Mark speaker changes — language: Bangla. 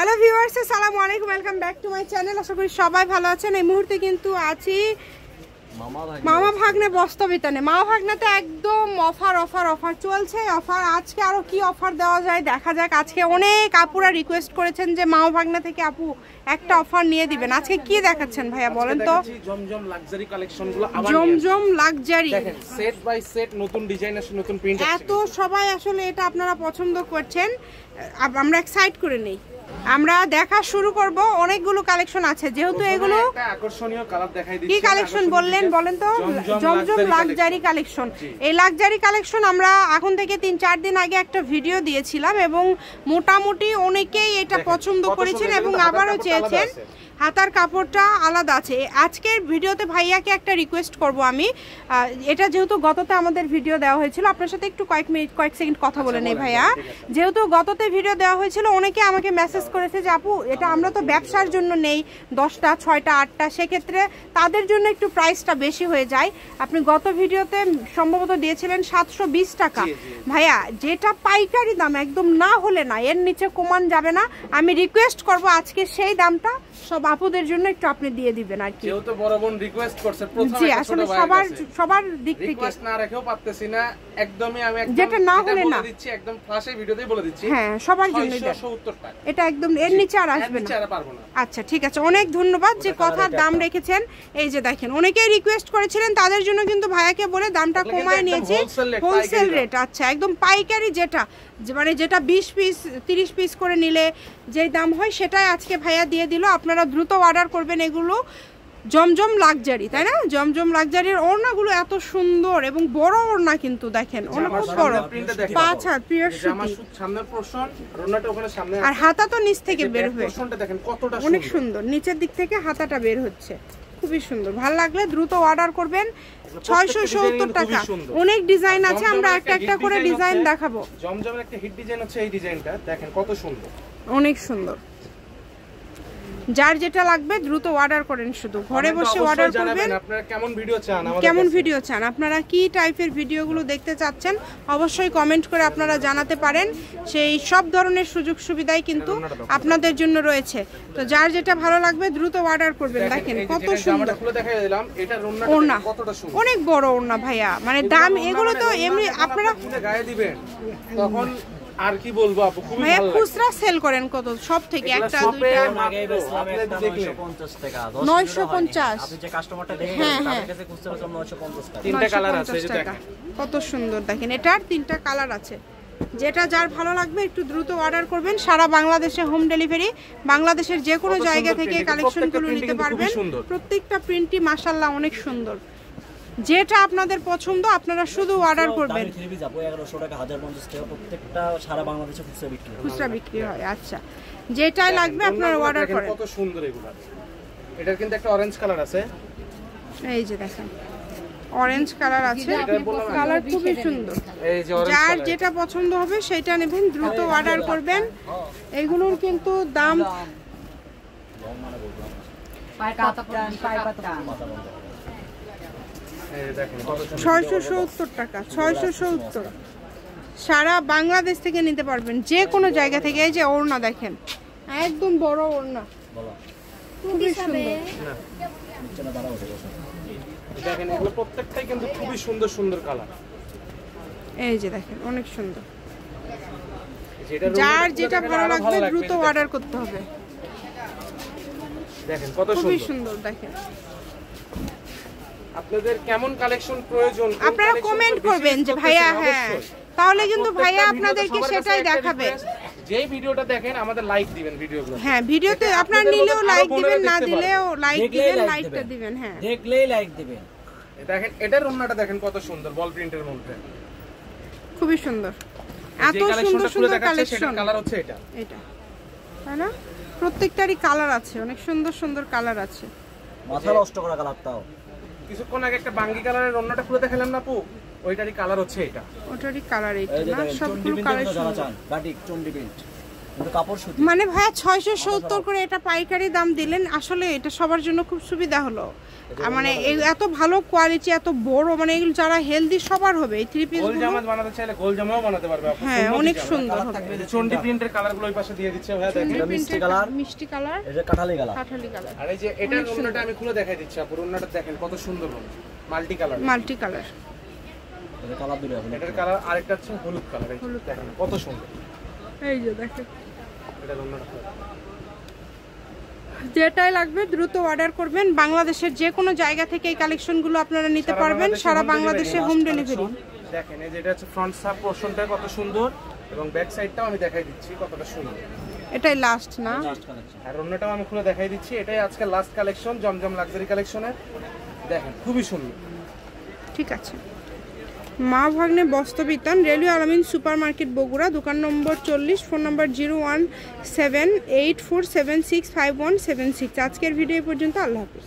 Speaker 1: হ্যালো ভিউয়ার্স, আসসালামু আলাইকুম, welcome back to my channel. আশা করি সবাই ভালো আছেন। এই মুহূর্তে কিন্তু আছি মামা ভাগ্নে বস্তা বিতানে। মামা ভাগ্নেতে একদম অফার চলছে। অফার আজকে আরো কি অফার দেওয়া যায় দেখা যাক। আজকে অনেক আপুরা রিকোয়েস্ট করেছেন যে মামা ভাগ্নে থেকে আপু একটা অফার নিয়ে দিবেন। আজকে কি দেখাচ্ছেন ভাইয়া বলেন তো?
Speaker 2: জমজম লাক্সারি কালেকশনগুলো আবার
Speaker 1: জমজম লাক্সারি
Speaker 2: দেখেন, সেট বাই সেট নতুন ডিজাইন আছে, নতুন প্রিন্ট আছে।
Speaker 1: এত সবাই আসলে এটা আপনারা পছন্দ করছেন, আমরা এক্সাইট করে নেই। আমরা দেখা শুরু করব। অনেকগুলো কালেকশন আছে, যেহেতু এগুলো
Speaker 2: একটা আকর্ষণীয় কালার দেখাই দিচ্ছি।
Speaker 1: কি কালেকশন বলেন তো? জমজম লাক্সারি কালেকশন। এই লাক্সারি কালেকশন আমরা এখন থেকে 3-4 দিন আগে একটা ভিডিও দিয়েছিলাম এবং মোটামুটি অনেকেই এটা পছন্দ করেছেন এবং আবারও চেয়েছেন। হাতার কাপড়টা আলাদা আছে। আজকের ভিডিওতে ভাইয়াকে একটা রিকোয়েস্ট করব আমি। এটা যেহেতু গততে আমাদের ভিডিও দেওয়া হয়েছিল, আপনার সাথে একটু কয়েক সেকেন্ড কথা বলে নেই ভাইয়া। যেহেতু গততে ভিডিও দেওয়া হয়েছিল, অনেকে আমাকে মেসেজ করেছে যে আপু এটা আমরা তো ব্যবসার জন্য নেই 10টা 6টা 8টা, সেক্ষেত্রে তাদের জন্য একটু প্রাইসটা বেশি হয়ে যায়। আপনি গত ভিডিওতে সম্ভবত দিয়েছিলেন 720 টাকা। ভাইয়া যেটা পাইকারি দাম, একদম না হলে না, এর নিচে কমান যাবে না। আমি রিকোয়েস্ট করব আজকে সেই দামটা সব আপুদের জন্য একটু আপনি দিয়ে দিবেন আর কি।
Speaker 2: যেহেতু বড় বোন রিকোয়েস্ট করছে, প্রথমে
Speaker 1: জি আসলে সবার দিক থেকে
Speaker 2: রিকোয়েস্ট না রেখেও পারতেছি না। একদমই আমি একদম
Speaker 1: যেটা না হলে না
Speaker 2: দিচ্ছি, একদম ফ্ল্যাশে ভিডিওতেই বলে দিচ্ছি।
Speaker 1: হ্যাঁ, সবার জন্য
Speaker 2: 670 টাকা।
Speaker 1: এটা একদম এর নিচে আর আসবে না। আচ্ছা ঠিক আছে, অনেক ধন্যবাদ যে কথার দাম রেখেছেন। এই যে দেখেন, অনেকেই রিকোয়েস্ট করেছিলেন, তাদের জন্য কিন্তু ভাইয়াকে বলে দামটা কমায় নিয়েছি। Wholesale rate. আচ্ছা, একদম পাইকারি যেটা মানে যেটা 20 পিস 30 পিস করে নিলে যেই দাম হয় সেটাই আজকে ভাইয়া দিয়ে দিল। আপনারা দ্রুত অর্ডার করবেন। এগুলো জমজম লাক্সারি, তাই না? জমজম লাক্সারির ওড়নাগুলো এত সুন্দর এবং বড় ওড়না, কিন্তু দেখেন অনেক বড়, 5 হাত পিওর সুতি, আর হাতা তো নিচ থেকে বের হয়ে অনেক সুন্দর, নিচের দিক থেকে হাতাটা বের হচ্ছে, খুবই সুন্দর। ভালো লাগলে দ্রুত অর্ডার করবেন। 670 টাকা। অনেক ডিজাইন আছে, আমরা একটা করে ডিজাইন দেখাবো।
Speaker 2: জমজমের একটা হিট ডিজাইন হচ্ছে এই ডিজাইনটা, দেখেন কত সুন্দর,
Speaker 1: অনেক সুন্দর। যার যেটা লাগবে দ্রুত অর্ডার করেন, শুধু ঘরে বসে অর্ডার করবেন।
Speaker 2: আপনারা কেমন ভিডিও চান,
Speaker 1: কেমন ভিডিও চান, আপনারা কি টাইপের ভিডিওগুলো দেখতে চাচ্ছেন অবশ্যই কমেন্ট করে আপনারা জানাতে পারেন। সেই সব ধরনের সুযোগ সুবিধাই কিন্তু আপনাদের জন্য রয়েছে। তো যার যেটা ভালো লাগবে দ্রুত অর্ডার করবেন। দেখেন কত সুন্দর ওড়না, অনেক বড় ওড়না ভাইয়া, মানে দাম এগুলো তো এমনি আপনারা
Speaker 2: গায়ে দিবেন তখন আর কি বলবো আপু, খুবই
Speaker 1: ভাইয়া খুচরা সেল করেন কত? সব থেকে একটা দুইটা
Speaker 3: 950 টাকা,
Speaker 1: 950।
Speaker 3: আপনি যে কাস্টমারটা দেখেন তাদের কাছে খুচরা 950 টাকা।
Speaker 2: তিনটা কালার আছে, এই যে দেখেন
Speaker 1: কত সুন্দর। দেখেন এটার 3টা কালার আছে। যেটা যার ভালো লাগবে একটু দ্রুত অর্ডার করবেন। সারা বাংলাদেশে হোম ডেলিভারি, বাংলাদেশের যে কোনো জায়গা থেকে কালেকশনগুলো নিতে পারবেন। প্রত্যেকটা প্রিন্টই মাশাআল্লাহ অনেক সুন্দর। যেটা আপনাদের পছন্দ আপনারা শুধু অর্ডার করবেন।
Speaker 3: 1100 টাকা, 1050 টাকা, প্রত্যেকটা সারা বাংলাদেশে খুচরা বিক্রি
Speaker 1: হয়। আচ্ছা, যেটাই লাগবে আপনারা অর্ডার করেন।
Speaker 2: কত সুন্দর এগুলো। এটার কিন্তু একটা অরেঞ্জ কালার আছে,
Speaker 1: এই যে দেখেন অরেঞ্জ কালার আছে, কালার খুবই সুন্দর।
Speaker 2: এই যে অরেঞ্জ
Speaker 1: যার যেটা পছন্দ হবে সেটা নেবেন, দ্রুত অর্ডার করবেন। এগুলোর কিন্তু দাম 670 টাকা। 670 সারা বাংলাদেশ থেকে নিতে পারবেন, যে কোনো জায়গা থেকে। এই যে ওড়না দেখেন, একদম বড় ওড়না, খুবই সুন্দর।
Speaker 2: দেখেন এগুলো প্রত্যেকটাই কিন্তু খুবই সুন্দর সুন্দর কালার।
Speaker 1: এই যে দেখেন অনেক সুন্দর। যার যেটা ভালো লাগবে দ্রুত অর্ডার করতে হবে।
Speaker 2: দেখেন কত
Speaker 1: খুবই সুন্দর। দেখেন
Speaker 2: আপনাদের কেমন কালেকশন প্রয়োজন
Speaker 1: আপনারা কমেন্ট করবেন যে ভাইয়া, হ্যাঁ, তাহলে কিন্তু ভাইয়া আপনাদেরকে সেটাই দেখাবে।
Speaker 2: যে ভিডিওটা দেখেন আমাদের লাইক দিবেন ভিডিওগুলো।
Speaker 1: হ্যাঁ, ভিডিওতে আপনারা নিলেও লাইক দিবেন, না দিলেও লাইক দিবেন, লাইকটা দিবেন। হ্যাঁ,
Speaker 3: দেখলেই লাইক দিবেন।
Speaker 2: দেখেন এটার ওড়নাটা দেখেন কত সুন্দর, বল প্রিন্টের মধ্যে
Speaker 1: খুবই সুন্দর। এত সুন্দর সুন্দর কালেকশন।
Speaker 2: কালার হচ্ছে এটা,
Speaker 1: তাই না? প্রত্যেকটারই কালার আছে, অনেক সুন্দর সুন্দর কালার আছে।
Speaker 3: মাথা নষ্ট করা কালারটাও।
Speaker 2: কিছুক্ষণ আগে একটা বাঙ্গি কালারের ওড়নাটা খুলে দেখালাম না আপু, ওইটারই কালার হচ্ছে এটা।
Speaker 1: ওটারই কালার এইটা না, সবগুলো কালেকশন।
Speaker 3: বাটিক চন্ডি প্রিন্ট কিন্তু কাপড় সুতি।
Speaker 1: মানে ভাইয়া 670 করে এটা পাইকারি দাম দিলেন, আসলে এটা সবার জন্য খুব সুবিধা হলো। মানে এত ভালো কোয়ালিটি, এত বড়, মানে এগুলো যারা হেলদি সবার হবে। এই থ্রি পিস
Speaker 2: গোল জামা বানাতে চাইলে গোল জামাও বানাতে পারবে আপনি।
Speaker 1: হ্যাঁ অনেক সুন্দর হবে।
Speaker 2: এই যে চন্ডি প্রিন্টের কালারগুলো ওই পাশে দিয়ে দিচ্ছে ভাইয়া, দেখেন
Speaker 3: মিষ্টি কালার,
Speaker 1: মিষ্টি কালার,
Speaker 3: এটা কাঠালি কালার,
Speaker 1: কাঠালি কালার।
Speaker 2: আর এই যে এটার ওন্নাটা আমি খুলে দেখাই দিচ্ছি আপু, ওন্নাটা দেখেন কত সুন্দর হবে, মাল্টি কালার।
Speaker 1: মাল্টি কালার,
Speaker 3: এটা কালার দুটো আছে।
Speaker 2: এটার কালার আরেকটা হচ্ছে হলুদ কালার, এই দেখেন কত সুন্দর।
Speaker 1: এই যে দেখেন,
Speaker 2: এটার ওন্নাটা
Speaker 1: যেটাই লাগবে দ্রুত অর্ডার করবেন। বাংলাদেশের যে কোনো জায়গা থেকে এই কালেকশনগুলো আপনারা নিতে পারবেন, সারা বাংলাদেশে হোম ডেলিভারি।
Speaker 2: দেখেন এই যে এটা হচ্ছে ফ্রন্ট সাব পোরশনটা কত সুন্দর, এবং ব্যাক সাইডটাও আমি দেখাই দিচ্ছি কতটা সুন্দর।
Speaker 1: এটাই লাস্ট না?
Speaker 2: আর অন্যটাও আমি খুলে দেখাই দিচ্ছি, এটাই আজকে লাস্ট কালেকশন জমজম লাক্সারি কালেকশনের। দেখেন খুবই সুন্দর।
Speaker 1: ঠিক আছে। মা ভাগ্নে বস্ত্রবিতান, রেলওয়ে আলামিন সুপার মার্কেট বগুড়া, দোকান নম্বর 40, ফোন নম্বর 01784765176। আজকের ভিডিও পর্যন্ত, আল্লাহ হাফিজ।